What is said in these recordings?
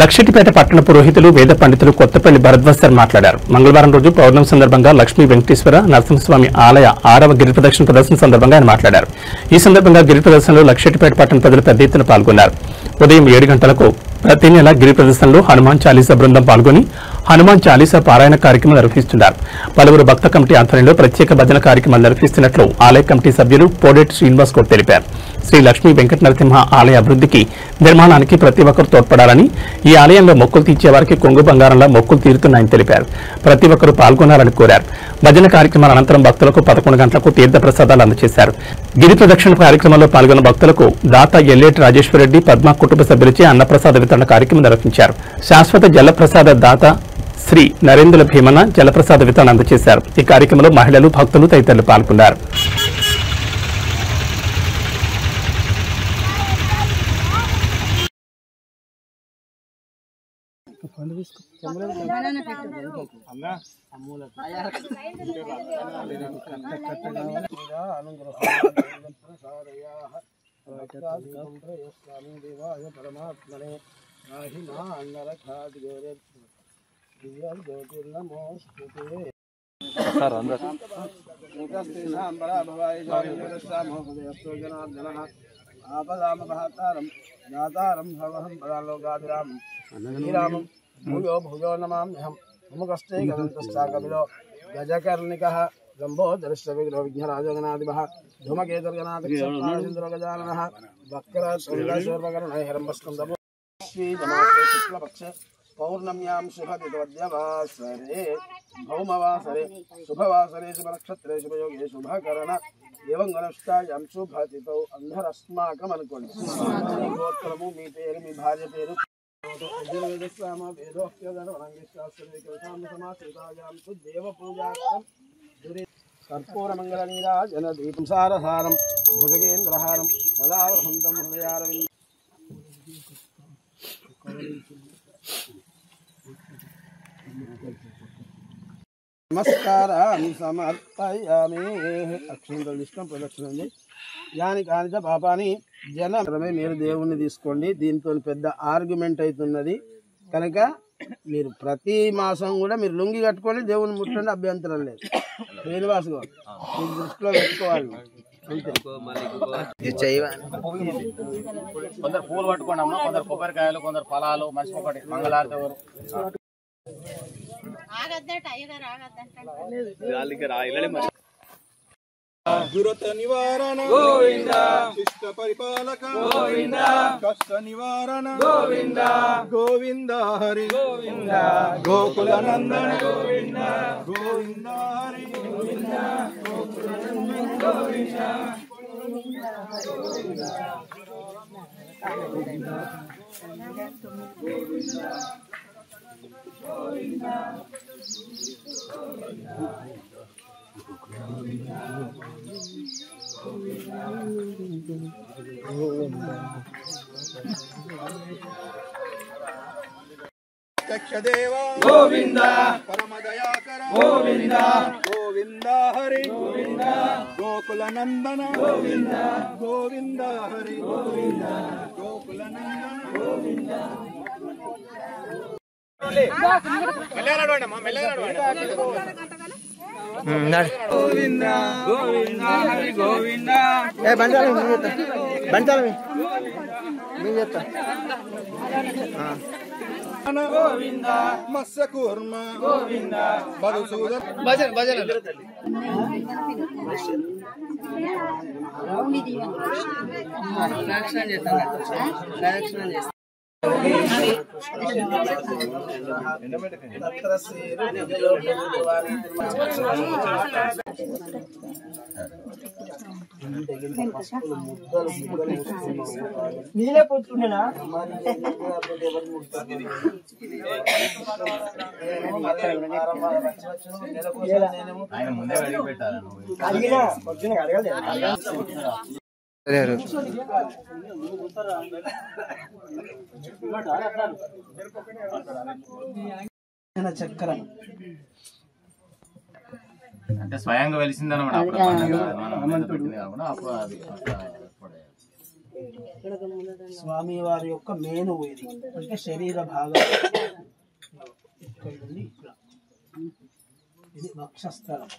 లక్షటిపేట పట్టణ పురోహితులు వేద పండితులు కొత్తపల్లి భరద్వాజ్ సార్ మాట్లాడారు. మంగళవారం రోజు పౌర్ణమి సందర్భంగా లక్ష్మీ వెంకటేశ్వర నరసింహస్వామి ఆలయ 6వ గిరి ప్రదక్షిణ ప్రదర్శన సందర్భంగా ఆయన మాట్లాడారు. ఈ సందర్భంగా గిరి ప్రదర్శనలో లక్షటిపేట పట్టణ ప్రజలు పెద్ద ఎత్తున పాల్గొన్నారు. ఉదయం 7 గంటలకు ప్రతి నెల గిరి ప్రదర్శనలో హనుమాన్ చాలీసా బృందం పాల్గొని హనుమాన్ చాలీసా పారాయణ కార్యక్రమం నిర్వహిస్తున్నారు. పలువురు భక్త కమిటీ ఆధ్వర్యంలో ప్రత్యేక భజన కార్యక్రమాలు నిర్వహిస్తున్నట్లు ఆలయ కమిటీ సభ్యులు పోడేటి శ్రీనివాస్ గౌడ్ తెలిపారు. శ్రీ లక్ష్మీ వెంకట నరసింహ ఆలయ అభివృద్ధికి నిర్మాణానికి ప్రతి ఒక్కరు తోడ్పడాలని, ఈ ఆలయంలో మొక్కులు తీర్చే వారికి కొంగు బంగారంలా మొక్కులు తీరుతున్నాయని తెలిపారు. ప్రతి ఒక్కరూ పాల్గొనాలని కోరారు. భజన కార్యక్రమాల అనంతరం భక్తులకు 11 గంటలకు తీర్థ ప్రసాదాలు అందజేశారు. గిరి ప్రదక్షిణ కార్యక్రమంలో పాల్గొన్న భక్తులకు దాత ఎల్లేటి రాజేశ్వరరెడ్డి, పద్మ కుటుంబ సభ్యులచే అన్నప్రసాద వితరణ కార్యక్రమం నిర్వహించారు. శాశ్వత జలప్రసాద దాత శ్రీ నరేంద్ర భీమన జలప్రసాద వితరణ అందజేశారు. ఈ కార్యక్రమంలో మహిళలు, భక్తులు తదితరులు పాల్గొన్నారు. भूयो भूयो नमाम्यहम् मुमुकस्ते गदन्तश्चाकपिलो गजकर्णिकः गम्भोदरश्चविग्रहो विघ्नराजगणाधिपः धूमकेतुर्गणाधिपः गजाननः वक्रतुण्डशूर्पकर्णः हिरण्यस्कन्दः श्रीजमासे शुक्लपक्षे पौर्णम्यां शुभतिथवद्यवासरे भौमवासरे शुभवासरे शुभनक्षत्रे शुभयोगे शुभकरण एवं गणष्टायां शुभतिथौ अन्धरस्माकमनुकोणि गोत्रमु मी पेरु मी भार्य पेरु कर्पूरमंगलनीराजन दीपं सारसारं भुजगेन्द्रहारं सदा वसन्तं हृदयारविन्दं नमस्कारान् समर्पयामि. अक्षिंतलिष्टं प्रदक्षिणं यानि कानिच पापानि జనమే మీరు దేవుణ్ణి తీసుకోండి. దీంతో పెద్ద ఆర్గ్యుమెంట్ అవుతున్నది కనుక మీరు ప్రతి మాసం కూడా మీరు లుంగి కట్టుకొని దేవుని ముట్టండి, అభ్యంతరం లేదు. శ్రీనివాస్ గారు మీరు దృష్టిలో పెట్టుకోవాలి. కొందరు పూలు పట్టుకోండి అమ్మ, కొందరు కొబ్బరికాయలు, కొందరు ఫలాలు, మనిషి ఒకటి మంగళారతి ఎవరు दुरत निवारण गोविंद, शिष्ट परिपालक गोविंद, कष्ट निवारण गोविंद, गोविंद हरि गोविंद, गोकुल नंदन गोविंद, गोविंद हरि गोविंद, गोकुल नंदन गोविंद, दक्षदेव गोविंद, परम दयाकर गोविंद, गोविंद हरि गोविंद, गोकुल नंदन गोविंद, गोविंद हरि गोविंद, गोकुल नंदन गोविंद. गोविंद गोविंद हरि गोविंद गोविंद मत्स्य कूर्म गोविंद मधुसूदन भजन भजन నీలే పోతుండేనా ఆయన ముందే అడిగి పెట్టారు. చక్రం అంటే స్వయంగా వెలిసిందన్నమాట. అప్పుడు స్వామి వారి యొక్క మేను ఇది అంటే శరీర భాగం ఇక్కడ నుండి ఇక్కడ ఇది వక్షస్థలం.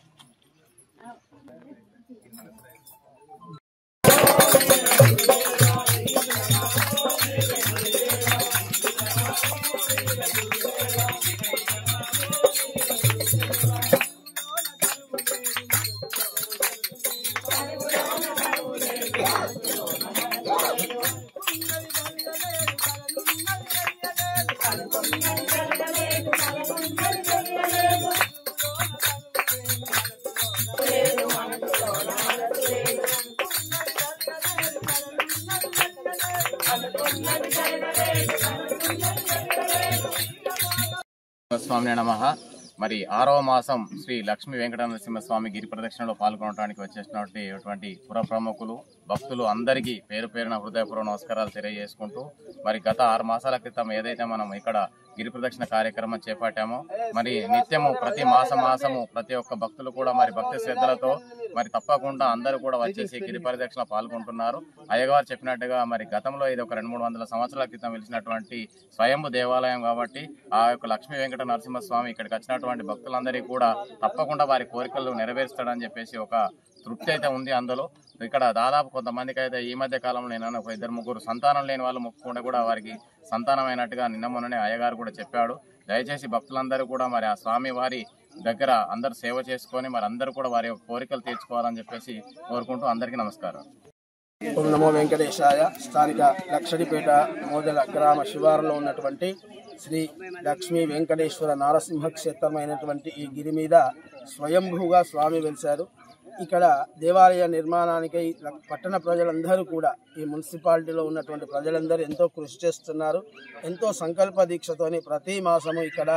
స్వామి నమః. మరి 6వ మాసం శ్రీ లక్ష్మీ వెంకట నరసింహస్వామి గిరి ప్రదక్షిణలో పాల్గొనడానికి వచ్చేసినటువంటి పుర ప్రముఖులు భక్తులు అందరికీ పేరు పేరున హృదయపూర్వక నమస్కారాలు తెలియజేసుకుంటూ మరి గత 6 మాసాల క్రితం ఏదైతే మనం ఇక్కడ గిరి ప్రదక్షిణ కార్యక్రమం చేపట్టామో మరి నిత్యము ప్రతి మాసము ప్రతి ఒక్క భక్తులు కూడా మరి భక్తి శ్రద్ధలతో మరి తప్పకుండా అందరూ కూడా వచ్చేసి గిరి ప్రదక్షిణ పాల్గొంటున్నారు. అయ్యగారు చెప్పినట్టుగా మరి గతంలో ఇది ఒక 200-300 సంవత్సరాల క్రితం వెలిసినటువంటి స్వయంభు దేవాలయం కాబట్టి ఆ యొక్క లక్ష్మీ వెంకట నరసింహస్వామి ఇక్కడికి వచ్చినటువంటి భక్తులందరికీ కూడా తప్పకుండా వారి కోరికలు నెరవేరుస్తాడని చెప్పేసి ఒక తృప్తి అయితే ఉంది. అందులో ఇక్కడ దాదాపు కొంతమందికి అయితే ఈ మధ్య కాలంలో నేను ఒక 2-3 సంతానం లేని వాళ్ళు మొక్కుకుండా కూడా వారికి సంతానమైనట్టుగా నిన్న మొన్ననే అయ్యగారు కూడా చెప్పాడు. దయచేసి భక్తులందరూ కూడా మరి ఆ స్వామి వారి దగ్గర అందరూ సేవ చేసుకొని మరి అందరూ కూడా వారి యొక్క కోరికలు తీర్చుకోవాలని చెప్పేసి కోరుకుంటూ అందరికీ నమస్కారం. ఓం నమో వెంకటేశాయ. స్థానిక లక్షడిపేట మోదల గ్రామ శివారులో ఉన్నటువంటి శ్రీ లక్ష్మీ వెంకటేశ్వర నారసింహ క్షేత్రమైనటువంటి ఈ గిరి మీద స్వయంభూగా స్వామి వెలిశారు. ఇక్కడ దేవాలయ నిర్మాణానికి పట్టణ ప్రజలందరూ కూడా ఈ మున్సిపాలిటీలో ఉన్నటువంటి ప్రజలందరూ ఎంతో కృషి చేస్తున్నారు. ఎంతో సంకల్ప దీక్షతోని ప్రతి మాసము ఇక్కడ